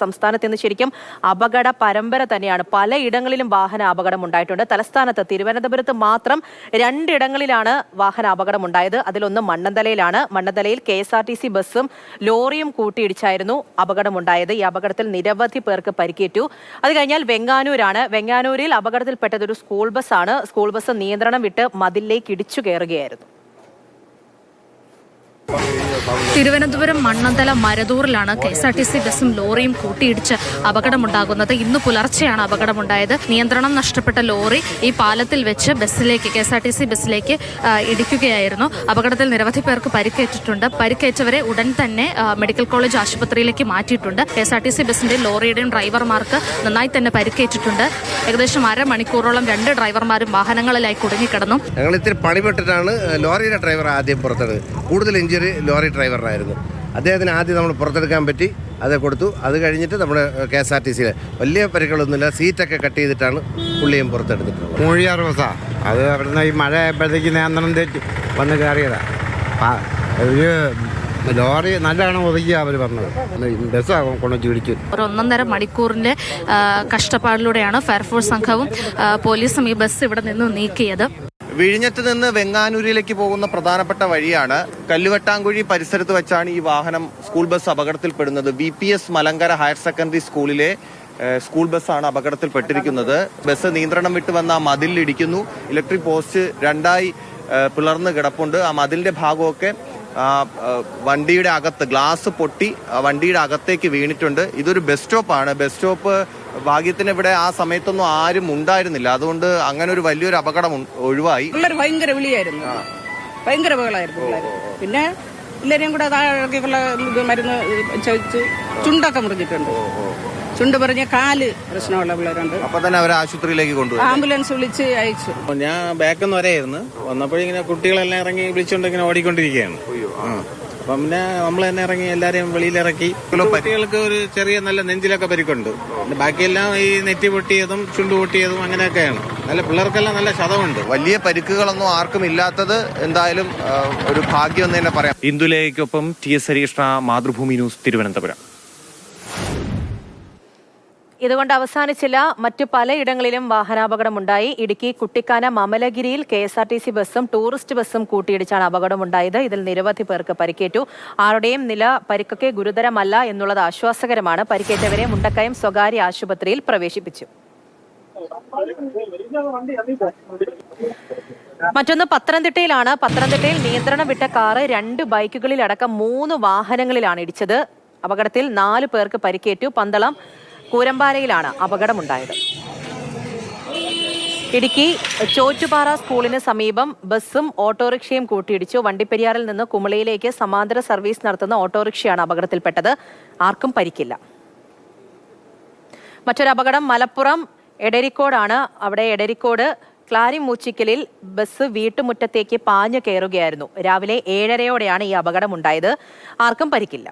സംസ്ഥാനത്ത് ഇന്ന് ശരിക്കും അപകട പരമ്പര തന്നെയാണ്. പലയിടങ്ങളിലും വാഹന അപകടം ഉണ്ടായിട്ടുണ്ട്. തലസ്ഥാനത്ത് തിരുവനന്തപുരത്ത് മാത്രം 2 ഇടങ്ങളിലാണ് വാഹന അപകടം ഉണ്ടായത്. അതിലൊന്ന് മണ്ണന്തലയിലാണ്. മണ്ണന്തലയിൽ KSRTC ബസ്സും ലോറിയും കൂട്ടിയിടിച്ചായിരുന്നു അപകടമുണ്ടായത്. ഈ അപകടത്തിൽ നിരവധി പേർക്ക് പരിക്കേറ്റു. അത് കഴിഞ്ഞാൽ വെങ്ങാനൂരാണ്. വെങ്ങാനൂരിൽ അപകടത്തിൽപ്പെട്ടത് ഒരു സ്കൂൾ ബസ്സാണ്. സ്കൂൾ ബസ് നിയന്ത്രണം വിട്ട് മതിലിലേക്ക് ഇടിച്ചു കയറുകയായിരുന്നു. തിരുവനന്തപുരം മണ്ണന്തല മരതൂറിലാണ് KSRTC ബസ്സും ലോറിയും കൂട്ടിയിടിച്ച് അപകടമുണ്ടാകുന്നത്. ഇന്ന് പുലർച്ചെയാണ് അപകടമുണ്ടായത്. നിയന്ത്രണം നഷ്ടപ്പെട്ട ലോറി ഈ പാലത്തിൽ വെച്ച് KSRTC ബസ്സിലേക്ക് ഇടിക്കുകയായിരുന്നു. അപകടത്തിൽ നിരവധി പേർക്ക് പരിക്കേറ്റിട്ടുണ്ട്. പരിക്കേറ്റവരെ ഉടൻ തന്നെ മെഡിക്കൽ കോളേജ് ആശുപത്രിയിലേക്ക് മാറ്റിയിട്ടുണ്ട്. KSRTC ബസ്സിന്റെയും ലോറിയുടെയും ഡ്രൈവർമാർക്ക് നന്നായി തന്നെ പരിക്കേറ്റിട്ടുണ്ട്. ഏകദേശം അരമണിക്കൂറോളം 2 ഡ്രൈവർമാരും വാഹനങ്ങളിലായി കുടുങ്ങിക്കിടന്നു. ഞങ്ങൾ ഇത്തിരി പണിപ്പെട്ടിട്ടാണ് ലോറിയുടെ ഡ്രൈവർ ആദ്യം പുറത്തെടുത്തത്. കൂടുതൽ ഇഞ്ചുറി ലോറി ഡ്രൈവറായിരുന്നു. അദ്ദേഹത്തിന് ആദ്യം നമ്മൾ പുറത്തെടുക്കാൻ പറ്റി, അത് കൊടുത്തു. അത് കഴിഞ്ഞിട്ട് നമ്മുടെ KSRTCയിൽ വലിയ പരിക്കുകളൊന്നുമില്ല. സീറ്റൊക്കെ കട്ട് ചെയ്തിട്ടാണ് പുള്ളിയും പുറത്തെടുത്തിട്ടുള്ളത്. മൂഴിയാറ് ബസ്സാണ് അത്. അവിടുന്ന് ഈ മഴ ആയപ്പോഴത്തേക്ക് നിയന്ത്രണം തെറ്റി വന്ന് കയറിയതാണ്. ഒരു ലോറി നല്ലതാണ് ഒതുക്കിയ അവർ പറഞ്ഞത്. ബസ്സാകും കൊണ്ടുവച്ച് ഇടിച്ചു. ഒരു 1.5 മണിക്കൂറിന്റെ കഷ്ടപ്പാടിലൂടെയാണ് ഫയർഫോഴ്സ് സംഘവും പോലീസും ഈ ബസ് ഇവിടെ നിന്ന് നീക്കിയത്. വിഴിഞ്ഞത്ത് നിന്ന് വെങ്ങാനൂരിലേക്ക് പോകുന്ന പ്രധാനപ്പെട്ട വഴിയാണ്. കല്ലുവട്ടാങ്കുഴി പരിസരത്ത് വെച്ചാണ് ഈ വാഹനം സ്കൂൾ ബസ് അപകടത്തിൽപ്പെടുന്നത്. VPS മലങ്കര ഹയർ സെക്കൻഡറി സ്കൂളിലെ സ്കൂൾ ബസ്സാണ് അപകടത്തിൽപ്പെട്ടിരിക്കുന്നത്. ബസ് നിയന്ത്രണം വിട്ട് വന്ന മതിലിൽ ഇടിക്കുന്നു. ഇലക്ട്രിക് പോസ്റ്റ് 2ആയി പിളർന്ന് കിടപ്പുണ്ട്. ആ മതിലിന്റെ ഭാഗമൊക്കെ വണ്ടിയുടെ അകത്ത് ഗ്ലാസ് പൊട്ടി വണ്ടിയുടെ അകത്തേക്ക് വീണിട്ടുണ്ട്. ഇതൊരു ബസ് സ്റ്റോപ്പാണ്. ബസ് സ്റ്റോപ്പ് ഭാഗ്യത്തിന് ഇവിടെ ആ സമയത്തൊന്നും ആരും ഉണ്ടായിരുന്നില്ല. അതുകൊണ്ട് അങ്ങനെ ഒരു വലിയൊരു അപകടം ഒഴിവായി. പിള്ളേർ ഭയങ്കര വിളിയായിരുന്നു, ഭയങ്കര ബഹളായിരുന്നു പിള്ളേർ. പിന്നെ എല്ലാവരെയും കൂടെ താഴെയുള്ള മരുന്ന് ചോദിച്ച് ചുണ്ടൊക്കെ മുറിഞ്ഞിട്ടുണ്ട്. ചുണ്ട് പറഞ്ഞ കാല് പ്രശ്നമുള്ള പിള്ളേരുണ്ട്. അപ്പൊ തന്നെ അവരെ ആശുപത്രിയിലേക്ക് കൊണ്ടുപോയി ആംബുലൻസ് വിളിച്ച് അയച്ചു. ഞാൻ ബാക്കിൽ നിന്ന് വരെയായിരുന്നു. വന്നപ്പോഴിങ്ങനെ കുട്ടികളെല്ലാം ഇറങ്ങി വിളിച്ചുകൊണ്ട് ഇങ്ങനെ ഓടിക്കൊണ്ടിരിക്കുകയാണ്. അപ്പം പിന്നെ നമ്മൾ തന്നെ ഇറങ്ങി എല്ലാരെയും വെളിയിലിറക്കി. കുട്ടികൾക്ക് ഒരു ചെറിയ നല്ല നെഞ്ചിലൊക്കെ പരിക്കുണ്ട്. ബാക്കിയെല്ലാം ഈ നെറ്റി പൊട്ടിയതും ചുണ്ടു പൊട്ടിയതും അങ്ങനെയൊക്കെയാണ്. നല്ല പിള്ളേർക്കെല്ലാം നല്ല ശതമുണ്ട്. വലിയ പരിക്കുകളൊന്നും ആർക്കും ഇല്ലാത്തത് എന്തായാലും ഒരു ഭാഗ്യം എന്ന് തന്നെ പറയാം. ഇന്ദുലേഖയ്ക്കൊപ്പം TS ഹരീഷ്ണ, മാതൃഭൂമി ന്യൂസ്, തിരുവനന്തപുരം. ഇതുകൊണ്ട് അവസാനിച്ചില്ല. മറ്റു പലയിടങ്ങളിലും വാഹനാപകടമുണ്ടായി. ഇടുക്കി കുട്ടിക്കാന മമലഗിരിയിൽ KSRTC ബസ്സും ടൂറിസ്റ്റ് ബസ്സും കൂട്ടിയിടിച്ചാണ് അപകടമുണ്ടായത്. ഇതിൽ നിരവധി പേർക്ക് പരിക്കേറ്റു. ആരുടെയും നില പരിക്കൊക്കെ ഗുരുതരമല്ല എന്നുള്ളത് ആശ്വാസകരമാണ്. പരിക്കേറ്റവരെ മുണ്ടക്കയം സ്വകാര്യ ആശുപത്രിയിൽ പ്രവേശിപ്പിച്ചു. മറ്റൊന്ന് പത്തനംതിട്ടയിലാണ്. പത്തനംതിട്ടയിൽ നിയന്ത്രണം വിട്ട കാറ് 2 ബൈക്കുകളിലടക്കം 3 വാഹനങ്ങളിലാണ് ഇടിച്ചത്. അപകടത്തിൽ 4 പേർക്ക് പരിക്കേറ്റു. പന്തളം കൂരമ്പാലയിലാണ് അപകടമുണ്ടായത്. ഇടുക്കി ചോറ്റുപാറ സ്കൂളിന് സമീപം ബസ്സും ഓട്ടോറിക്ഷയും കൂട്ടിയിടിച്ചു. വണ്ടിപ്പെരിയാറിൽ നിന്ന് കുമളിയിലേക്ക് സമാന്തര സർവീസ് നടത്തുന്ന ഓട്ടോറിക്ഷയാണ് അപകടത്തിൽപ്പെട്ടത്. ആർക്കും പരിക്കില്ല. മറ്റൊരു അപകടം മലപ്പുറം എടരിക്കോടാണ്. അവിടെ എടരിക്കോട് ക്ലാരിമൂച്ചിക്കലിൽ ബസ് വീട്ടുമുറ്റത്തേക്ക് പാഞ്ഞു കയറുകയായിരുന്നു. രാവിലെ 7:30യോടെയാണ് ഈ അപകടമുണ്ടായത്. ആർക്കും പരിക്കില്ല.